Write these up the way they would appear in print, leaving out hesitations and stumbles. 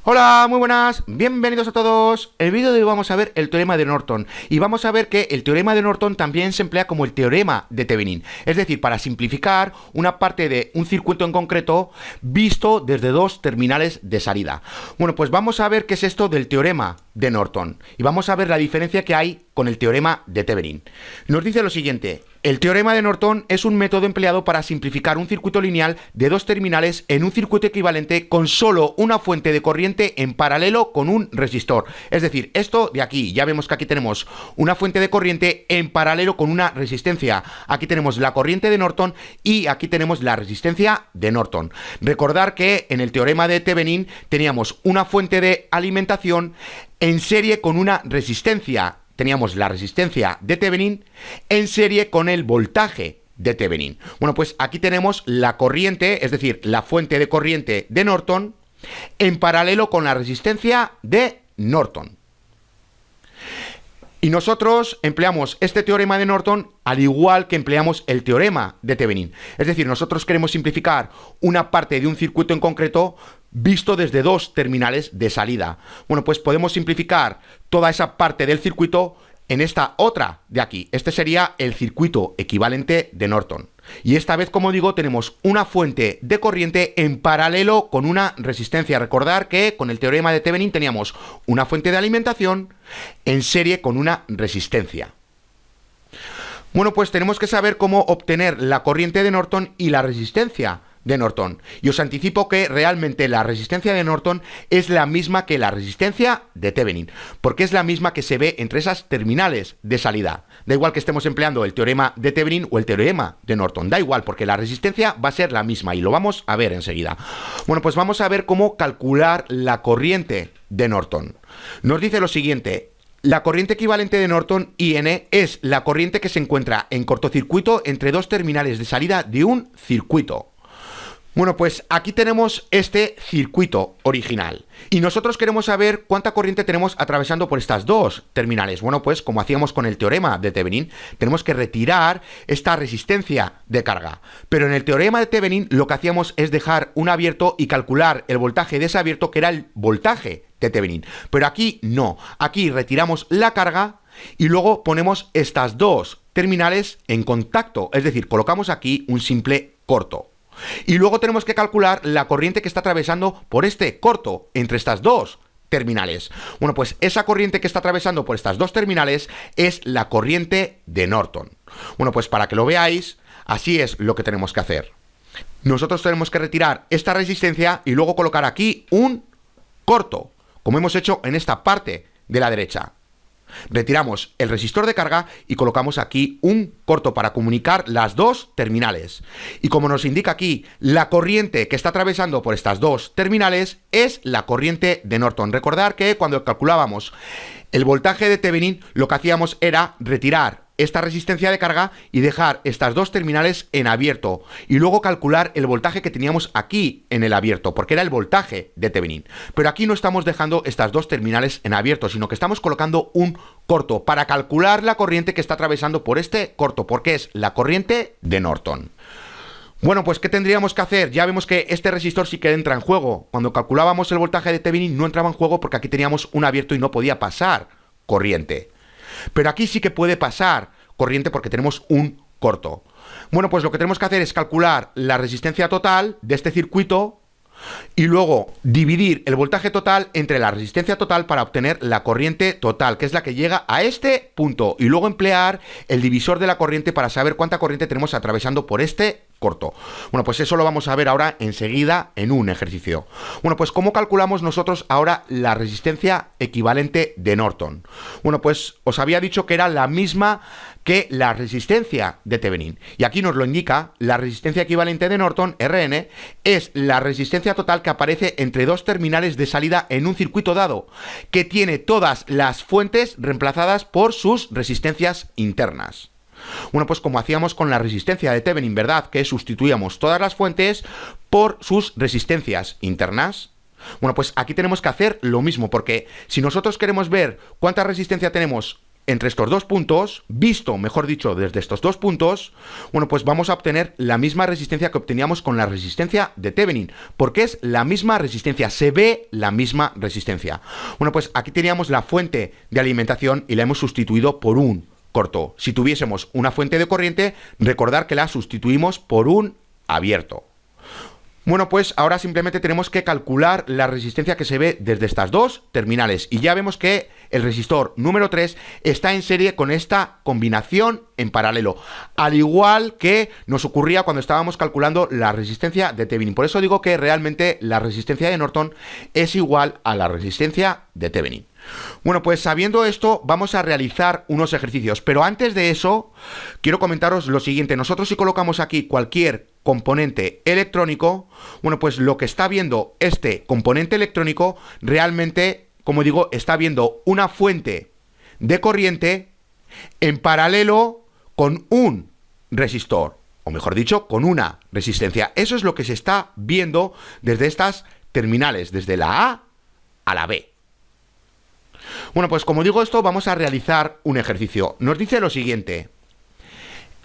Hola, muy buenas, bienvenidos a todos. En el vídeo de hoy vamos a ver el teorema de Norton y vamos a ver que el teorema de Norton también se emplea como el teorema de Thevenin, es decir, para simplificar una parte de un circuito en concreto visto desde dos terminales de salida. Bueno, pues vamos a ver qué es esto del teorema de Norton y vamos a ver la diferencia que hay con el teorema de Thevenin. Nos dice lo siguiente: el teorema de Norton es un método empleado para simplificar un circuito lineal de dos terminales en un circuito equivalente con solo una fuente de corriente en paralelo con un resistor. Es decir, esto de aquí, ya vemos que aquí tenemos una fuente de corriente en paralelo con una resistencia. Aquí tenemos la corriente de Norton y aquí tenemos la resistencia de Norton. Recordar que en el teorema de Thevenin teníamos una fuente de alimentación en serie con una resistencia. Teníamos la resistencia de Thevenin en serie con el voltaje de Thevenin. Bueno, pues aquí tenemos la corriente, es decir, la fuente de corriente de Norton en paralelo con la resistencia de Norton. Y nosotros empleamos este teorema de Norton al igual que empleamos el teorema de Thevenin. Es decir, nosotros queremos simplificar una parte de un circuito en concreto visto desde dos terminales de salida. Bueno, pues podemos simplificar toda esa parte del circuito en esta otra de aquí. Este sería el circuito equivalente de Norton. Y esta vez, como digo, tenemos una fuente de corriente en paralelo con una resistencia. Recordar que con el teorema de Thevenin teníamos una fuente de alimentación en serie con una resistencia. Bueno, pues tenemos que saber cómo obtener la corriente de Norton y la resistencia de Norton. Y os anticipo que realmente la resistencia de Norton es la misma que la resistencia de Thevenin, porque es la misma que se ve entre esas terminales de salida. Da igual que estemos empleando el teorema de Thevenin o el teorema de Norton, da igual, porque la resistencia va a ser la misma y lo vamos a ver enseguida. Bueno, pues vamos a ver cómo calcular la corriente de Norton. Nos dice lo siguiente: la corriente equivalente de Norton, IN, es la corriente que se encuentra en cortocircuito entre dos terminales de salida de un circuito. Bueno, pues aquí tenemos este circuito original y nosotros queremos saber cuánta corriente tenemos atravesando por estas dos terminales. Bueno, pues como hacíamos con el teorema de Thevenin, tenemos que retirar esta resistencia de carga. Pero en el teorema de Thevenin lo que hacíamos es dejar un abierto y calcular el voltaje de ese abierto, que era el voltaje de Thevenin. Pero aquí no, aquí retiramos la carga y luego ponemos estas dos terminales en contacto, es decir, colocamos aquí un simple corto. Y luego tenemos que calcular la corriente que está atravesando por este corto entre estas dos terminales. Bueno, pues esa corriente que está atravesando por estas dos terminales es la corriente de Norton. Bueno, pues para que lo veáis, así es lo que tenemos que hacer. Nosotros tenemos que retirar esta resistencia y luego colocar aquí un corto, como hemos hecho en esta parte de la derecha. Retiramos el resistor de carga y colocamos aquí un corto para comunicar las dos terminales. Y como nos indica aquí, la corriente que está atravesando por estas dos terminales es la corriente de Norton. Recordar que cuando calculábamos el voltaje de Thevenin, lo que hacíamos era retirar esta resistencia de carga y dejar estas dos terminales en abierto y luego calcular el voltaje que teníamos aquí en el abierto, porque era el voltaje de Thevenin. Pero aquí no estamos dejando estas dos terminales en abierto, sino que estamos colocando un corto para calcular la corriente que está atravesando por este corto, porque es la corriente de Norton. Bueno, pues ¿qué tendríamos que hacer? Ya vemos que este resistor sí que entra en juego. Cuando calculábamos el voltaje de Thevenin no entraba en juego porque aquí teníamos un abierto y no podía pasar corriente. Pero aquí sí que puede pasar corriente porque tenemos un corto. Bueno, pues lo que tenemos que hacer es calcular la resistencia total de este circuito y luego dividir el voltaje total entre la resistencia total para obtener la corriente total, que es la que llega a este punto, y luego emplear el divisor de la corriente para saber cuánta corriente tenemos atravesando por este corto. Bueno, pues eso lo vamos a ver ahora enseguida en un ejercicio. Bueno, pues ¿cómo calculamos nosotros ahora la resistencia equivalente de Norton? Bueno, pues os había dicho que era la misma que la resistencia de Thevenin. Y aquí nos lo indica: la resistencia equivalente de Norton, Rn, es la resistencia total que aparece entre dos terminales de salida en un circuito dado, que tiene todas las fuentes reemplazadas por sus resistencias internas. Bueno, pues como hacíamos con la resistencia de Thevenin, ¿verdad? Que sustituíamos todas las fuentes por sus resistencias internas. Bueno, pues aquí tenemos que hacer lo mismo, porque si nosotros queremos ver cuánta resistencia tenemos entre estos dos puntos, visto, mejor dicho, desde estos dos puntos, bueno, pues vamos a obtener la misma resistencia que obteníamos con la resistencia de Thevenin, porque es la misma resistencia, se ve la misma resistencia. Bueno, pues aquí teníamos la fuente de alimentación y la hemos sustituido por un corto. Si tuviésemos una fuente de corriente, recordar que la sustituimos por un abierto. Bueno, pues ahora simplemente tenemos que calcular la resistencia que se ve desde estas dos terminales y ya vemos que el resistor número 3 está en serie con esta combinación en paralelo, al igual que nos ocurría cuando estábamos calculando la resistencia de Thevenin. Por eso digo que realmente la resistencia de Norton es igual a la resistencia de Thevenin. Bueno, pues sabiendo esto, vamos a realizar unos ejercicios, pero antes de eso, quiero comentaros lo siguiente. Nosotros si colocamos aquí cualquier componente electrónico, bueno, pues lo que está viendo este componente electrónico, realmente, como digo, está viendo una fuente de corriente en paralelo con un resistor, o mejor dicho, con una resistencia. Eso es lo que se está viendo desde estas terminales, desde la A la B. Bueno, pues como digo esto, vamos a realizar un ejercicio. Nos dice lo siguiente: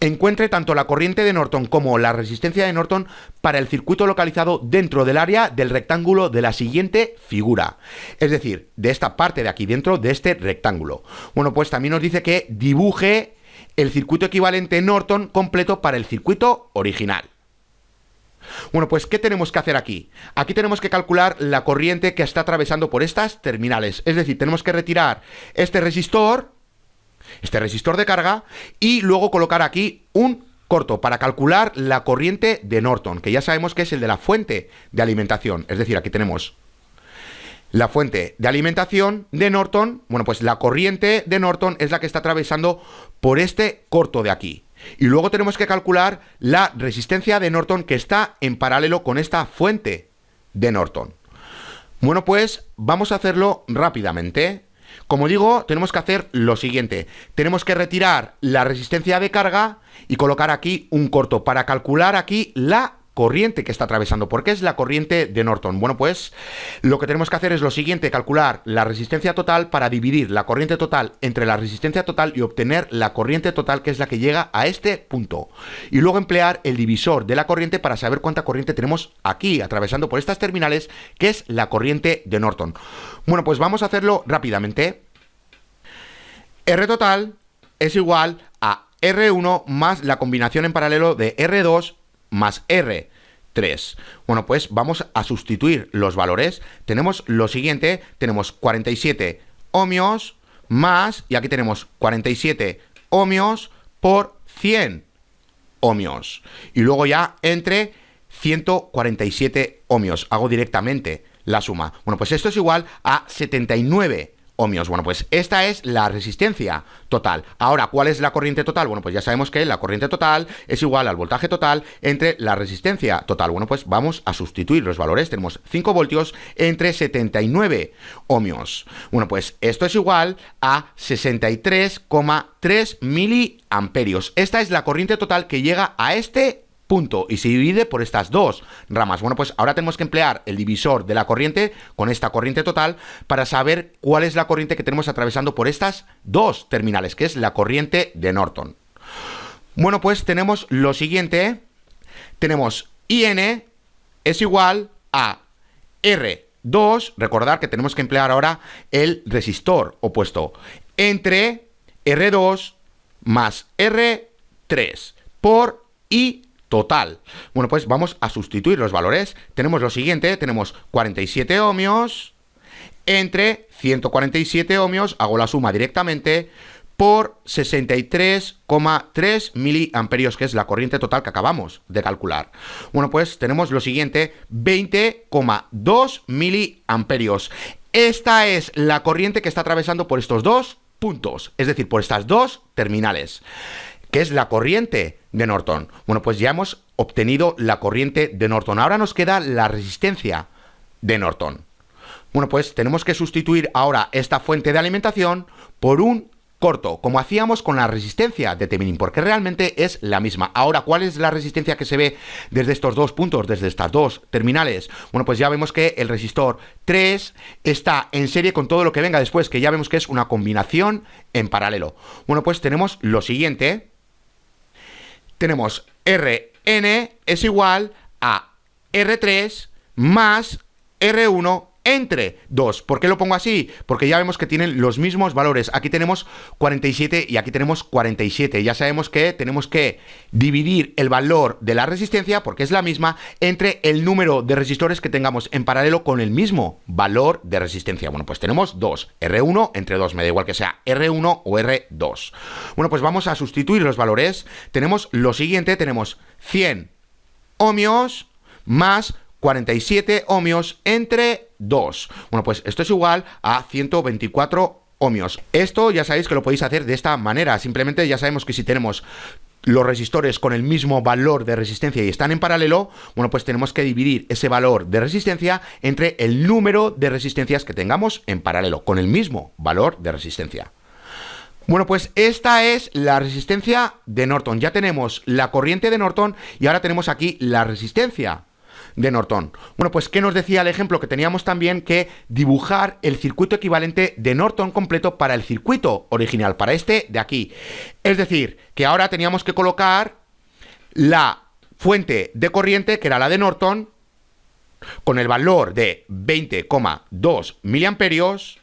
encuentre tanto la corriente de Norton como la resistencia de Norton para el circuito localizado dentro del área del rectángulo de la siguiente figura. Es decir, de esta parte de aquí, dentro de este rectángulo. Bueno, pues también nos dice que dibuje el circuito equivalente Norton completo para el circuito original. Bueno, pues ¿qué tenemos que hacer aquí? Aquí tenemos que calcular la corriente que está atravesando por estas terminales. Es decir, tenemos que retirar este resistor de carga y luego colocar aquí un corto para calcular la corriente de Norton, que ya sabemos que es el de la fuente de alimentación. Es decir, aquí tenemos la fuente de alimentación de Norton. Bueno, pues la corriente de Norton es la que está atravesando por este corto de aquí. Y luego tenemos que calcular la resistencia de Norton que está en paralelo con esta fuente de Norton. Bueno, pues vamos a hacerlo rápidamente. Como digo, tenemos que hacer lo siguiente. Tenemos que retirar la resistencia de carga y colocar aquí un corto para calcular aquí la corriente que está atravesando. ¿Por qué es la corriente de Norton? Bueno, pues lo que tenemos que hacer es lo siguiente: calcular la resistencia total para dividir la corriente total entre la resistencia total y obtener la corriente total, que es la que llega a este punto. Y luego emplear el divisor de la corriente para saber cuánta corriente tenemos aquí atravesando por estas terminales, que es la corriente de Norton. Bueno, pues vamos a hacerlo rápidamente. R total es igual a R1 más la combinación en paralelo de R2 más R3. Bueno, pues vamos a sustituir los valores. Tenemos lo siguiente: tenemos 47 ohmios más, y aquí tenemos 47 ohmios por 100 ohmios. Y luego ya entre 147 ohmios. Hago directamente la suma. Bueno, pues esto es igual a 79 ohmios. Bueno, pues esta es la resistencia total. Ahora, ¿cuál es la corriente total? Bueno, pues ya sabemos que la corriente total es igual al voltaje total entre la resistencia total. Bueno, pues vamos a sustituir los valores. Tenemos 5 voltios entre 79 ohmios. Bueno, pues esto es igual a 63,3 miliamperios. Esta es la corriente total que llega a este punto y se divide por estas dos ramas. Bueno, pues ahora tenemos que emplear el divisor de la corriente con esta corriente total para saber cuál es la corriente que tenemos atravesando por estas dos terminales, que es la corriente de Norton. Bueno, pues tenemos lo siguiente. Tenemos IN es igual a R2, recordar que tenemos que emplear ahora el resistor opuesto, entre R2 más R3 por I total. Bueno, pues vamos a sustituir los valores. Tenemos lo siguiente: tenemos 47 ohmios entre 147 ohmios, hago la suma directamente, por 63,3 miliamperios, que es la corriente total que acabamos de calcular. Bueno, pues tenemos lo siguiente: 20,2 miliamperios. Esta es la corriente que está atravesando por estos dos puntos, es decir, por estas dos terminales, que es la corriente de Norton. Bueno, pues ya hemos obtenido la corriente de Norton. Ahora nos queda la resistencia de Norton. Bueno, pues tenemos que sustituir ahora esta fuente de alimentación por un corto, como hacíamos con la resistencia de Thevenin, porque realmente es la misma. Ahora, ¿cuál es la resistencia que se ve desde estos dos puntos, desde estas dos terminales? Bueno, pues ya vemos que el resistor 3 está en serie con todo lo que venga después, que ya vemos que es una combinación en paralelo. Bueno, pues tenemos lo siguiente. Tenemos Rn es igual a R3 más R1 entre 2. ¿Por qué lo pongo así? Porque ya vemos que tienen los mismos valores. Aquí tenemos 47 y aquí tenemos 47. Ya sabemos que tenemos que dividir el valor de la resistencia, porque es la misma, entre el número de resistores que tengamos en paralelo con el mismo valor de resistencia. Bueno, pues tenemos 2. R1 entre 2. Me da igual que sea R1 o R2. Bueno, pues vamos a sustituir los valores. Tenemos lo siguiente. Tenemos 100 ohmios más 47 ohmios entre 2. Bueno, pues esto es igual a 124 ohmios. Esto ya sabéis que lo podéis hacer de esta manera. Simplemente ya sabemos que si tenemos los resistores con el mismo valor de resistencia y están en paralelo, bueno, pues tenemos que dividir ese valor de resistencia entre el número de resistencias que tengamos en paralelo, con el mismo valor de resistencia. Bueno, pues esta es la resistencia de Norton. Ya tenemos la corriente de Norton y ahora tenemos aquí la resistencia de Norton. Bueno, pues ¿qué nos decía el ejemplo? Que teníamos también que dibujar el circuito equivalente de Norton completo para el circuito original, para este de aquí. Es decir, que ahora teníamos que colocar la fuente de corriente, que era la de Norton, con el valor de 20,2 miliamperios,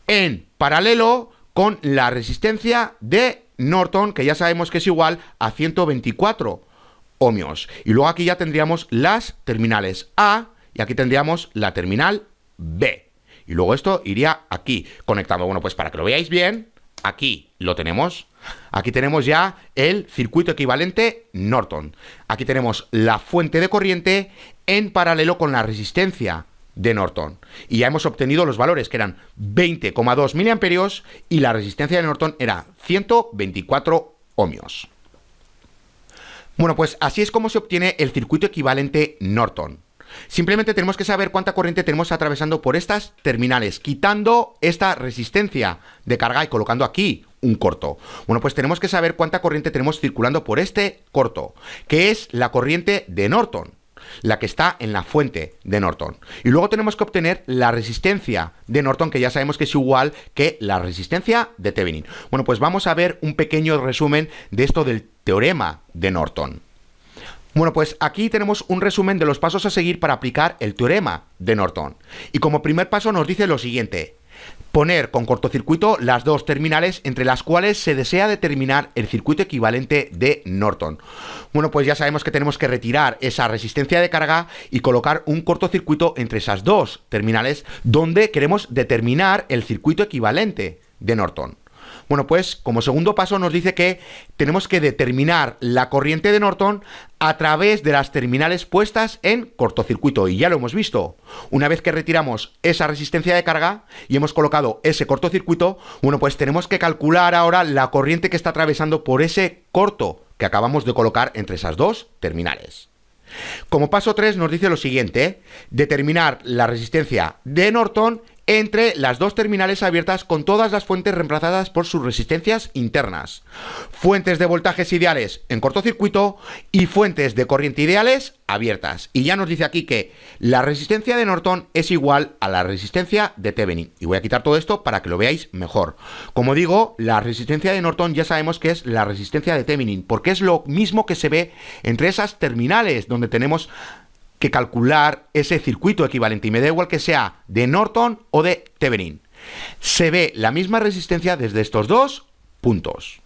en paralelo con la resistencia de Norton, que ya sabemos que es igual a 124 ohmios. Y luego aquí ya tendríamos las terminales A y aquí tendríamos la terminal B. Y luego esto iría aquí conectando. Bueno, pues para que lo veáis bien, aquí lo tenemos. Aquí tenemos ya el circuito equivalente Norton. Aquí tenemos la fuente de corriente en paralelo con la resistencia de Norton. Y ya hemos obtenido los valores, que eran 20,2 miliamperios y la resistencia de Norton era 124 ohmios. Bueno, pues así es como se obtiene el circuito equivalente Norton. Simplemente tenemos que saber cuánta corriente tenemos atravesando por estas terminales, quitando esta resistencia de carga y colocando aquí un corto. Bueno, pues tenemos que saber cuánta corriente tenemos circulando por este corto, que es la corriente de Norton, la que está en la fuente de Norton. Y luego tenemos que obtener la resistencia de Norton, que ya sabemos que es igual que la resistencia de Thevenin. Bueno, pues vamos a ver un pequeño resumen de esto del teorema de Norton. Bueno, pues aquí tenemos un resumen de los pasos a seguir para aplicar el teorema de Norton. Y como primer paso nos dice lo siguiente: poner con cortocircuito las dos terminales entre las cuales se desea determinar el circuito equivalente de Norton. Bueno, pues ya sabemos que tenemos que retirar esa resistencia de carga y colocar un cortocircuito entre esas dos terminales donde queremos determinar el circuito equivalente de Norton. Bueno, pues como segundo paso nos dice que tenemos que determinar la corriente de Norton a través de las terminales puestas en cortocircuito. Y ya lo hemos visto. Una vez que retiramos esa resistencia de carga y hemos colocado ese cortocircuito, bueno, pues tenemos que calcular ahora la corriente que está atravesando por ese corto que acabamos de colocar entre esas dos terminales. Como paso 3 nos dice lo siguiente: determinar la resistencia de Norton entre las dos terminales abiertas con todas las fuentes reemplazadas por sus resistencias internas. Fuentes de voltajes ideales en cortocircuito y fuentes de corriente ideales abiertas. Y ya nos dice aquí que la resistencia de Norton es igual a la resistencia de Thevenin. Y voy a quitar todo esto para que lo veáis mejor. Como digo, la resistencia de Norton ya sabemos que es la resistencia de Thevenin, porque es lo mismo que se ve entre esas terminales donde tenemos que calcular ese circuito equivalente, y me da igual que sea de Norton o de Thevenin. Se ve la misma resistencia desde estos dos puntos.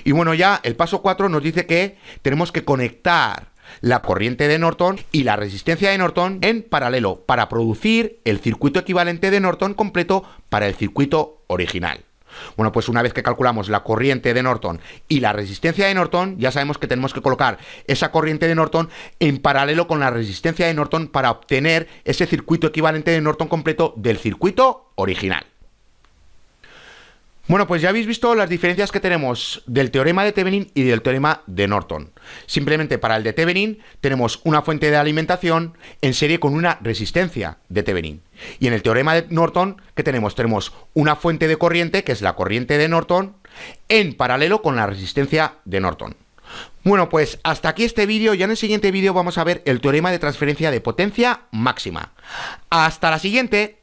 Y bueno, ya el paso 4 nos dice que tenemos que conectar la corriente de Norton y la resistencia de Norton en paralelo para producir el circuito equivalente de Norton completo para el circuito original. Bueno, pues una vez que calculamos la corriente de Norton y la resistencia de Norton, ya sabemos que tenemos que colocar esa corriente de Norton en paralelo con la resistencia de Norton para obtener ese circuito equivalente de Norton completo del circuito original. Bueno, pues ya habéis visto las diferencias que tenemos del teorema de Thevenin y del teorema de Norton. Simplemente para el de Thevenin tenemos una fuente de alimentación en serie con una resistencia de Thevenin. Y en el teorema de Norton, ¿qué tenemos? Tenemos una fuente de corriente, que es la corriente de Norton, en paralelo con la resistencia de Norton. Bueno, pues hasta aquí este vídeo. Ya en el siguiente vídeo vamos a ver el teorema de transferencia de potencia máxima. ¡Hasta la siguiente!